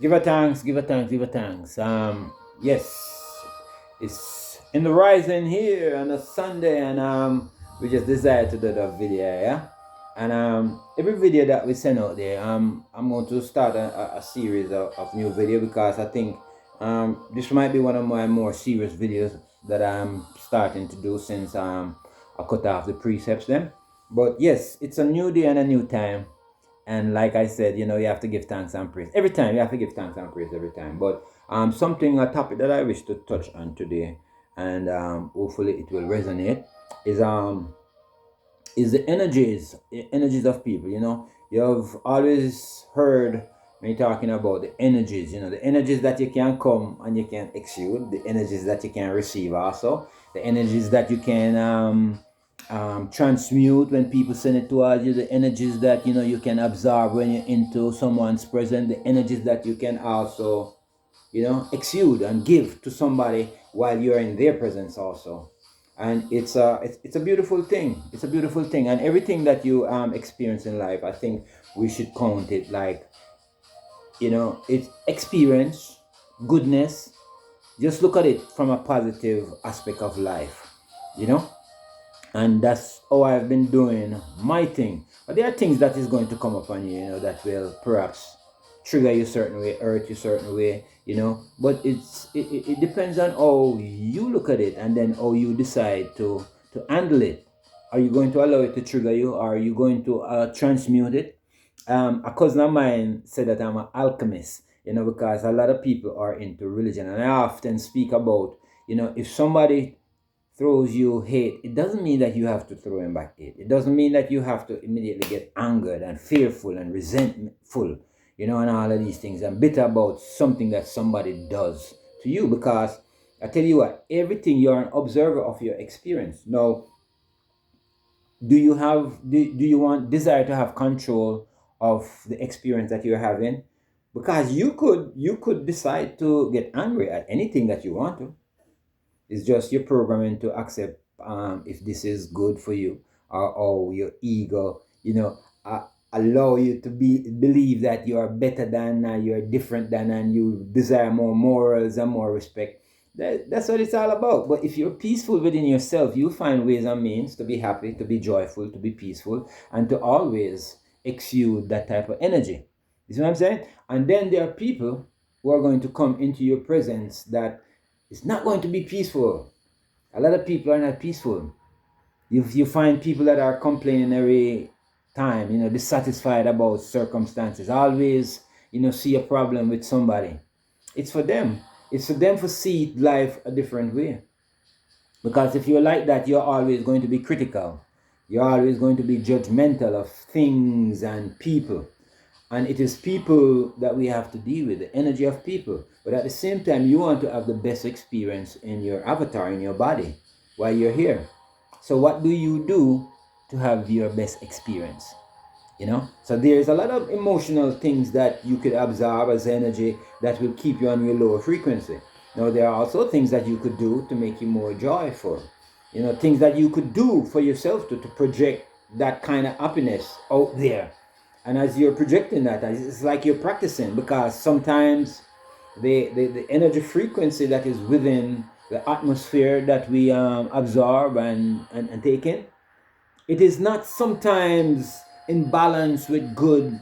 Give her thanks, give her thanks, give her thanks. Yes, it's in the rising here on a Sunday, and we just decided to do the video, yeah. And every video that we send out there, I'm going to start a series of new video because I think this might be one of my more serious videos that I'm starting to do since I cut off the precepts then. But yes, it's a new day and a new time. And like I said, you have to give thanks and praise every time. You have to give thanks and praise every time. But a topic that I wish to touch on today, and hopefully it will resonate, is the energies of people. You've always heard me talking about the energies. The energies that you can come and you can exude, the energies that you can receive also, the energies that you can transmute when people send it towards you, the energies that you can absorb when you're into someone's presence, the energies that you can also exude and give to somebody while you're in their presence also. And it's a beautiful thing. It's a beautiful thing. And everything that you experience in life, I think we should count it like, it's experience, goodness. Just look at it from a positive aspect of life, you know and that's how I've been doing my thing. But there are things that is going to come upon you, that will perhaps trigger you certain way, hurt you certain way, But it depends on how you look at it, and then how you decide to handle it. Are you going to allow it to trigger you, or are you going to transmute it? A cousin of mine said that I'm an alchemist, because a lot of people are into religion, and I often speak about, if somebody throws you hate, it doesn't mean that you have to throw him back hate. It doesn't mean that you have to immediately get angered and fearful and resentful, and all of these things, and bitter about something that somebody does to you. Because I tell you what, everything, you're an observer of your experience. Now, do you want desire to have control of the experience that you're having? Because you could decide to get angry at anything that you want to. It's just your programming to accept if this is good for you, or your ego, allow you to believe that you are better than, you're different than, and you desire more morals and more respect. That's what it's all about. But if you're peaceful within yourself, you'll find ways and means to be happy, to be joyful, to be peaceful, and to always exude that type of energy. You see what I'm saying? And then there are people who are going to come into your presence that it's not going to be peaceful. A lot of people are not peaceful. You find people that are complaining every time, dissatisfied about circumstances, always, see a problem with somebody. It's for them. It's for them to see life a different way. Because if you're like that, you're always going to be critical. You're always going to be judgmental of things and people. And it is people that we have to deal with, the energy of people. But at the same time, you want to have the best experience in your avatar, in your body, while you're here. So what do you do to have your best experience? So there's a lot of emotional things that you could absorb as energy that will keep you on your lower frequency. Now, there are also things that you could do to make you more joyful. Things that you could do for yourself to project that kind of happiness out there. And as you're projecting that, it's like you're practicing, because sometimes the energy frequency that is within the atmosphere that we absorb and take in, it is not sometimes in balance with good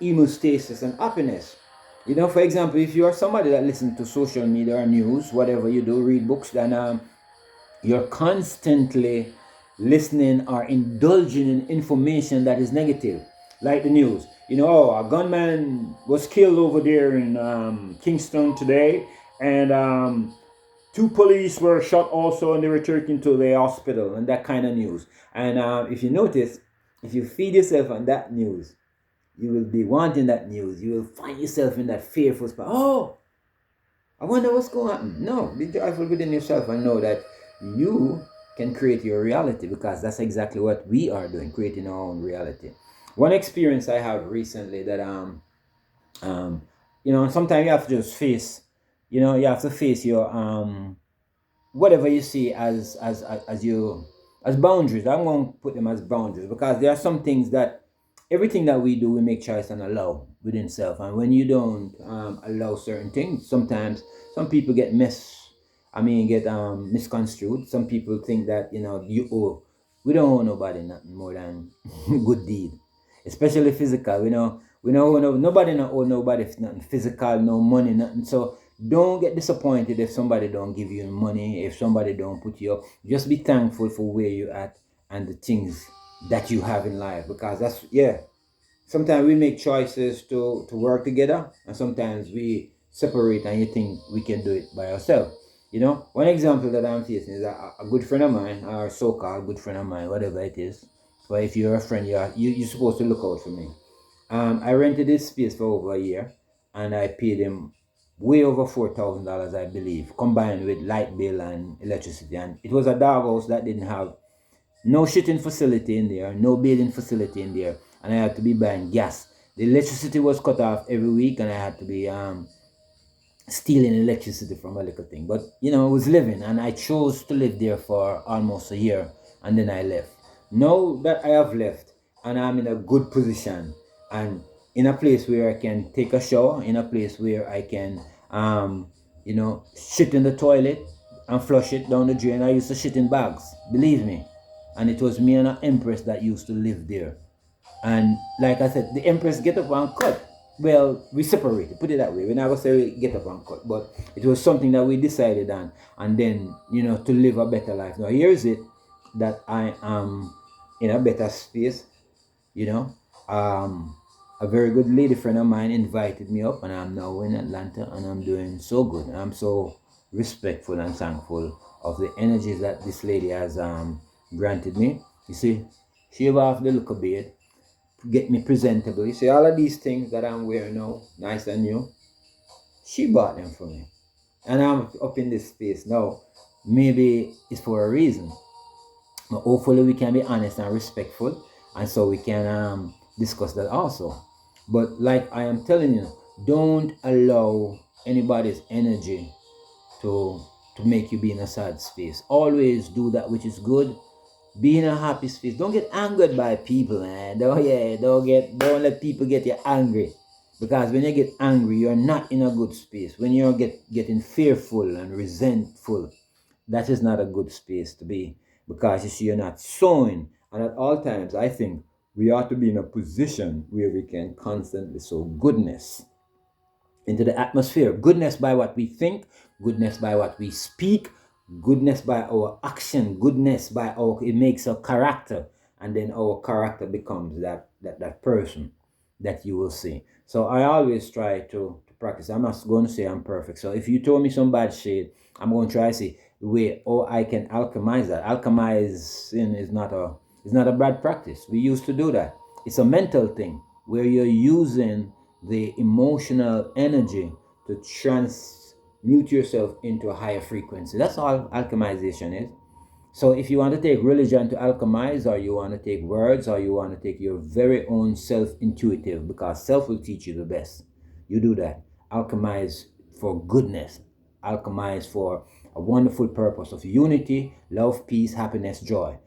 hemostasis and happiness. For example, if you are somebody that listens to social media or news, whatever you do, read books, then you're constantly listening or indulging in information that is negative, like the news. A gunman was killed over there in Kingston today, and two police were shot also, and they were taken to the hospital, and that kind of news. And if you notice, if you feed yourself on that news, you will be wanting that news. You will find yourself in that fearful spot. Oh, I wonder what's going on. No, be joyful within yourself and know that you can create your reality, because that's exactly what we are doing, creating our own reality. One experience I have recently that sometimes you have to just face, you have to face your whatever you see as boundaries. I'm going to put them as boundaries, because there are some things that everything that we do, we make choice and allow within self. And when you don't allow certain things, sometimes some people get get misconstrued. Some people think that you owe. We don't owe nobody nothing more than good deed, especially physical. We don't owe nobody not owe nobody nothing physical, no money, nothing. So don't get disappointed if somebody don't give you money, if somebody don't put you up. Just be thankful for where you're at and the things that you have in life, because that's, yeah, sometimes we make choices to work together, and sometimes we separate and you think we can do it by ourselves. One example that I'm facing is a good friend of mine, or so-called good friend of mine, whatever it is. But if you're a friend, you're supposed to look out for me. I rented this space for over a year, and I paid him way over $4,000, I believe, combined with light bill and electricity. And it was a doghouse that didn't have no shitting facility in there, no bathing facility in there, and I had to be buying gas. The electricity was cut off every week, and I had to be stealing electricity from a little thing. But I was living, and I chose to live there for almost a year, and then I left. Now that I have left, and I'm in a good position, and in a place where I can take a shower, in a place where I can, shit in the toilet and flush it down the drain. I used to shit in bags, believe me. And it was me and an empress that used to live there. And like I said, the empress get up and cut. Well, we separated, put it that way. We never say get up and cut, but it was something that we decided on, and then to live a better life. Now here is it, that I am in a better space. you know a very good lady friend of mine invited me up, and I'm now in Atlanta, and I'm doing so good. I'm so respectful and thankful of the energies that this lady has granted me. You see, shave off the look a bit, get me presentable. You see, all of these things that I'm wearing now, nice and new, she bought them for me. And I'm up in this space now. Maybe it's for a reason. But hopefully we can be honest and respectful, and so we can discuss that also. But like I am telling you, don't allow anybody's energy to make you be in a sad space. Always do that which is good. Be in a happy space. Don't get angered by people, man. Don't let people get you angry. Because when you get angry, you're not in a good space. When you're getting fearful and resentful, that is not a good space to be, because you see, you're not sowing. And at all times, I think we ought to be in a position where we can constantly sow goodness into the atmosphere. Goodness by what we think, goodness by what we speak, goodness by our action, goodness by our, it makes a character, and then our character becomes that person that you will see. So I always try to practice. I'm not going to say I'm perfect. So if you told me some bad shit, I'm going to try to see the way, oh, I can alchemize that. Alchemizing is not a bad practice. We used to do that. It's a mental thing where you're using the emotional energy to transmute yourself into a higher frequency. That's all alchemization is. So if you want to take religion to alchemize, or you want to take words, or you want to take your very own self-intuitive, because self will teach you the best, you do that. Alchemize for goodness. Alchemize for a wonderful purpose of unity, love, peace, happiness, joy.